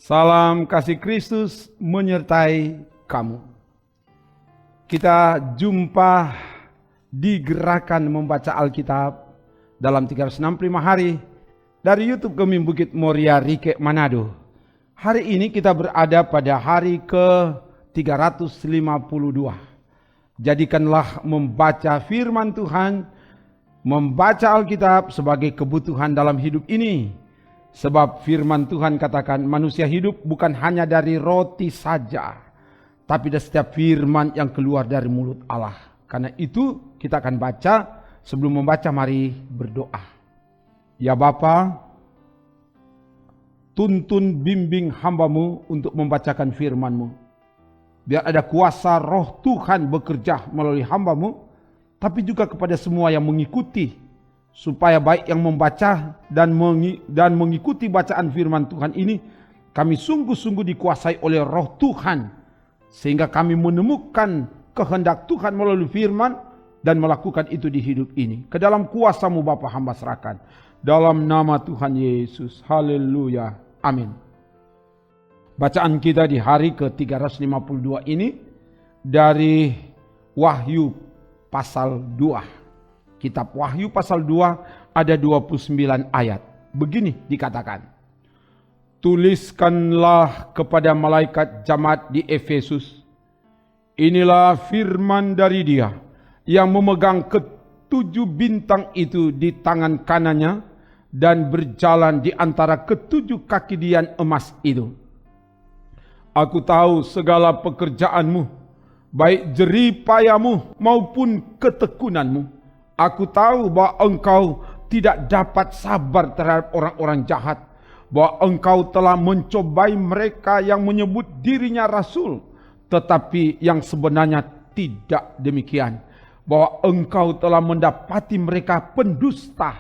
Salam kasih Kristus menyertai kamu. Kita jumpa di gerakan membaca Alkitab dalam 365 hari dari YouTube Gemim Bukit Moria Rike Manado. Hari ini kita berada pada hari ke-352. Jadikanlah membaca firman Tuhan, membaca Alkitab sebagai kebutuhan dalam hidup ini. Sebab firman Tuhan katakan manusia hidup bukan hanya dari roti saja, tapi dari setiap firman yang keluar dari mulut Allah. Karena itu kita akan baca. Sebelum membaca mari berdoa. Ya Bapa, tuntun bimbing hamba-Mu untuk membacakan firman-Mu. Biar ada kuasa roh Tuhan bekerja melalui hamba-Mu, tapi juga kepada semua yang mengikuti. Supaya baik yang membaca dan mengikuti bacaan firman Tuhan ini, kami sungguh-sungguh dikuasai oleh roh Tuhan. Sehingga kami menemukan kehendak Tuhan melalui firman dan melakukan itu di hidup ini. Ke dalam kuasa-Mu Bapa hamba serahkan. Dalam nama Tuhan Yesus. Haleluya. Amin. Bacaan kita di hari ke-352 ini dari Wahyu pasal 2. Kitab Wahyu pasal 2 ada 29 ayat. Begini dikatakan. Tuliskanlah kepada malaikat jemaat di Efesus. Inilah firman dari Dia yang memegang ketujuh bintang itu di tangan kanannya dan berjalan di antara ketujuh kaki dian emas itu. Aku tahu segala pekerjaanmu, baik jerih payamu maupun ketekunanmu. Aku tahu bahwa engkau tidak dapat sabar terhadap orang-orang jahat. Bahwa engkau telah mencobai mereka yang menyebut dirinya rasul. Tetapi yang sebenarnya tidak demikian. Bahwa engkau telah mendapati mereka pendusta.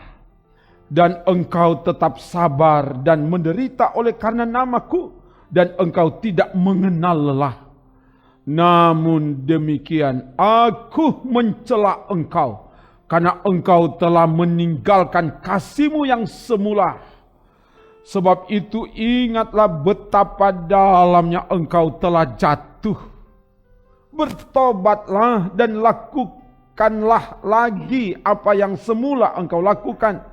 Dan engkau tetap sabar dan menderita oleh karena namaku. Dan engkau tidak mengenal lelah. Namun demikian aku mencela engkau. Karena engkau telah meninggalkan kasih-Mu yang semula. Sebab itu ingatlah betapa dalamnya engkau telah jatuh. Bertobatlah dan lakukanlah lagi apa yang semula engkau lakukan.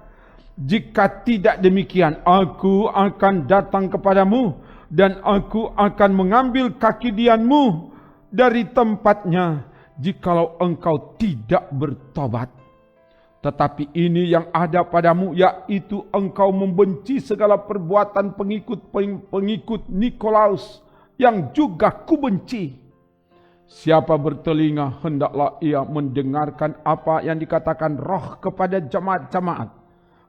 Jika tidak demikian, aku akan datang kepadamu dan aku akan mengambil kaki dianmu dari tempatnya jikalau engkau tidak bertobat. Tetapi ini yang ada padamu, yaitu engkau membenci segala perbuatan pengikut Nikolaus yang juga kubenci. Siapa bertelinga hendaklah ia mendengarkan apa yang dikatakan roh kepada jemaat-jemaat.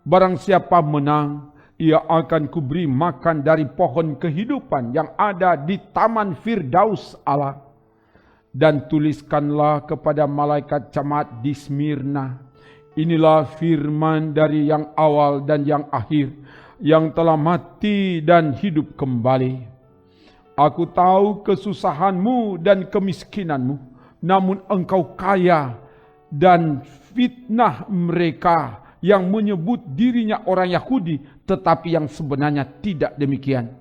Barang siapa menang, ia akan kuberi makan dari pohon kehidupan yang ada di taman Firdaus Allah. Dan tuliskanlah kepada malaikat jemaat di Smyrna. Inilah firman dari yang awal dan yang akhir, yang telah mati dan hidup kembali. Aku tahu kesusahanmu dan kemiskinanmu, namun engkau kaya, dan fitnah mereka yang menyebut dirinya orang Yahudi, tetapi yang sebenarnya tidak demikian.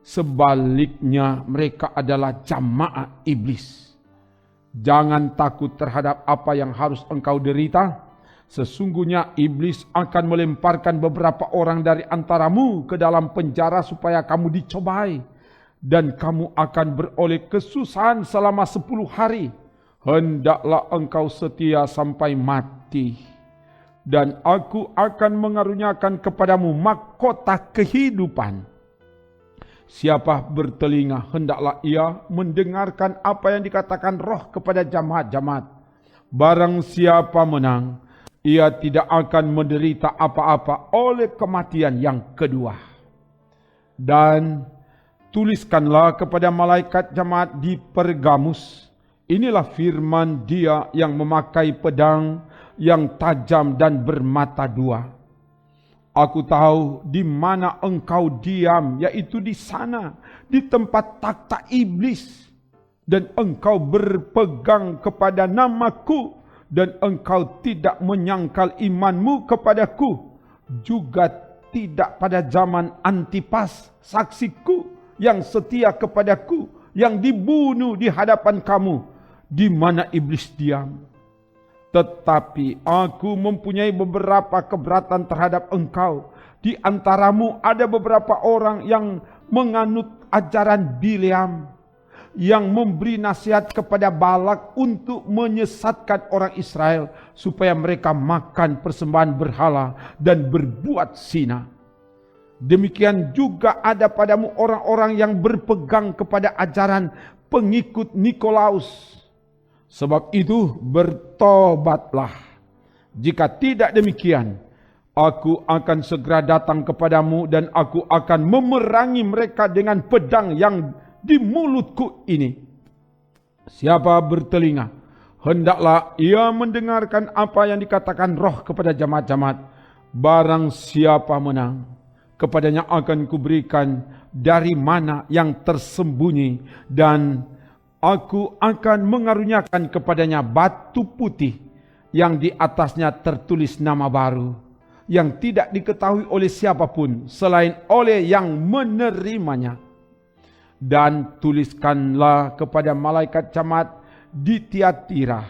Sebaliknya mereka adalah jamaah iblis. Jangan takut terhadap apa yang harus engkau derita. Sesungguhnya iblis akan melemparkan beberapa orang dari antaramu ke dalam penjara supaya kamu dicobai. Dan kamu akan beroleh kesusahan selama 10 hari. Hendaklah engkau setia sampai mati. Dan aku akan mengaruniakan kepadamu mahkota kehidupan. Siapa bertelinga hendaklah ia mendengarkan apa yang dikatakan roh kepada jemaat-jemaat. Barang siapa menang, ia tidak akan menderita apa-apa oleh kematian yang kedua. Dan tuliskanlah kepada malaikat jemaat di Pergamus. Inilah firman Dia yang memakai pedang yang tajam dan bermata dua. Aku tahu di mana engkau diam, yaitu di sana, di tempat takhta iblis. dan engkau berpegang kepada namaku, dan engkau tidak menyangkal imanmu kepadaku, juga tidak pada zaman Antipas, saksiku yang setia kepadaku, yang dibunuh di hadapan kamu, di mana iblis diam. Tetapi aku mempunyai beberapa keberatan terhadap engkau. Di antaramu ada beberapa orang yang menganut ajaran Bileam, yang memberi nasihat kepada Balak untuk menyesatkan orang Israel supaya mereka makan persembahan berhala dan berbuat zina. Demikian juga ada padamu orang-orang yang berpegang kepada ajaran pengikut Nikolaus. Sebab itu bertobatlah. Jika tidak demikian, aku akan segera datang kepadamu dan aku akan memerangi mereka dengan pedang yang di mulutku ini. Siapa bertelinga, hendaklah ia mendengarkan apa yang dikatakan Roh kepada jemaat-jemaat. Barang siapa menang, kepadanya akan kuberikan dari mana yang tersembunyi, dan aku akan mengaruniakan kepadanya batu putih yang di atasnya tertulis nama baru, yang tidak diketahui oleh siapapun selain oleh yang menerimanya. Dan tuliskanlah kepada malaikat jemaat di Tiatira,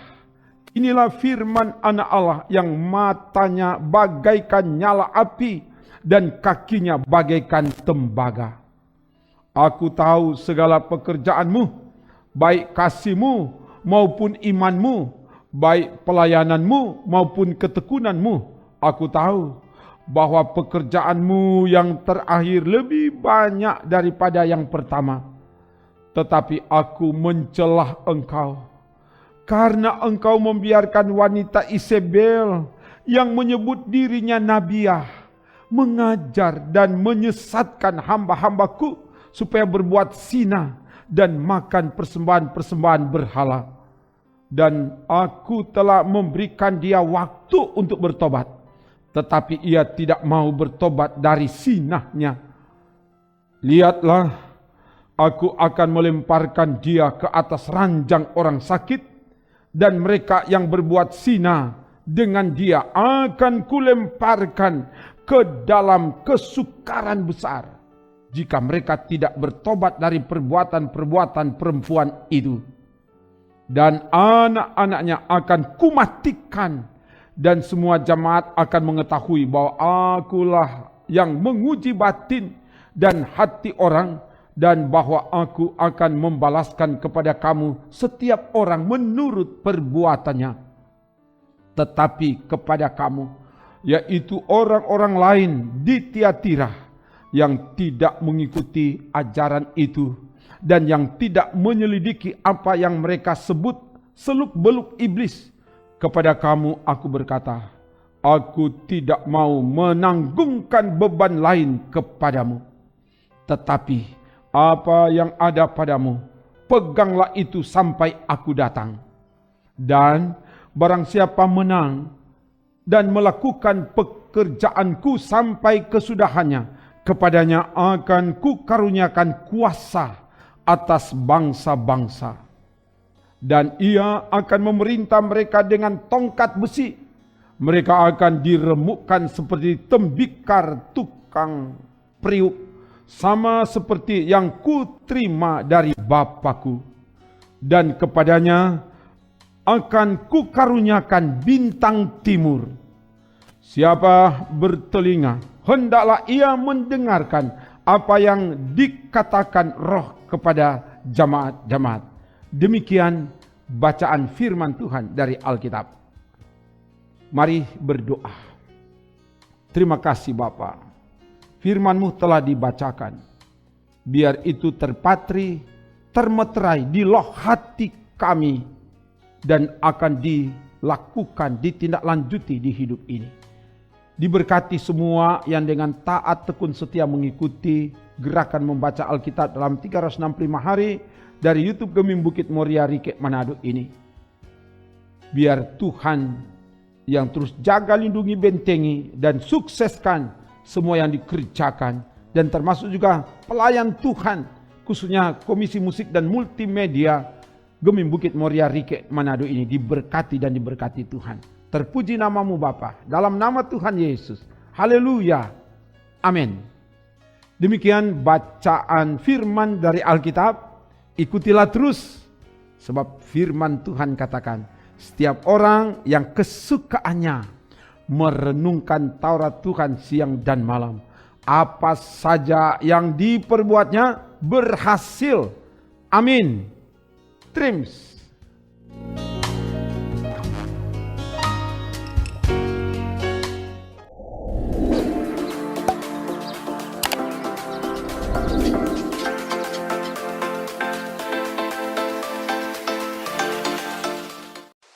inilah firman Anak Allah yang matanya bagaikan nyala api dan kakinya bagaikan tembaga. Aku tahu segala pekerjaanmu, baik kasihmu maupun imanmu, baik pelayananmu maupun ketekunanmu. Aku tahu bahwa pekerjaanmu yang terakhir lebih banyak daripada yang pertama. Tetapi aku mencelah engkau, karena engkau membiarkan wanita Isabel yang menyebut dirinya Nabiah mengajar dan menyesatkan hamba-hambaku supaya berbuat zina dan makan persembahan-persembahan berhala. Dan aku telah memberikan dia waktu untuk bertobat, tetapi ia tidak mau bertobat dari zinahnya. Lihatlah, aku akan melemparkan dia ke atas ranjang orang sakit, dan mereka yang berbuat zina dengan dia akan kulemparkan ke dalam kesukaran besar, jika mereka tidak bertobat dari perbuatan-perbuatan perempuan itu. Dan anak-anaknya akan kumatikan, dan semua jemaat akan mengetahui bahwa akulah yang menguji batin dan hati orang, dan bahwa aku akan membalaskan kepada kamu setiap orang menurut perbuatannya. Tetapi kepada kamu, yaitu orang-orang lain di Tiatira yang tidak mengikuti ajaran itu, dan yang tidak menyelidiki apa yang mereka sebut seluk-beluk iblis, kepada kamu aku berkata, aku tidak mau menanggungkan beban lain kepadamu. Tetapi apa yang ada padamu, peganglah itu sampai aku datang. Dan barang siapa menang dan melakukan pekerjaanku sampai kesudahannya, kepadanya akan kukaruniakan kuasa atas bangsa-bangsa. Dan ia akan memerintah mereka dengan tongkat besi. Mereka akan diremukkan seperti tembikar tukang periuk, sama seperti yang kuterima dari Bapakku. Dan kepadanya akan kukaruniakan bintang timur. Siapa bertelinga, hendaklah ia mendengarkan apa yang dikatakan Roh kepada jemaat-jemaat. Demikian bacaan firman Tuhan dari Alkitab. Mari berdoa. Terima kasih Bapa, firman-Mu telah dibacakan. Biar itu terpatri, termeterai di loh hati kami, dan akan dilakukan, ditindaklanjuti di hidup ini. Diberkati semua yang dengan taat tekun setia mengikuti gerakan membaca Alkitab dalam 365 hari dari YouTube Gemim Bukit Moria Rike Manado ini. Biar Tuhan yang terus jaga, lindungi, bentengi, dan sukseskan semua yang dikerjakan, dan termasuk juga pelayan Tuhan, khususnya Komisi Musik dan Multimedia Gemim Bukit Moria Rike Manado ini diberkati dan diberkati Tuhan. Terpuji namamu Bapa, dalam nama Tuhan Yesus. Haleluya. Amin. Demikian bacaan firman dari Alkitab. Ikutilah terus, sebab firman Tuhan katakan, setiap orang yang kesukaannya merenungkan Taurat Tuhan siang dan malam, apa saja yang diperbuatnya berhasil. Amin. Trims.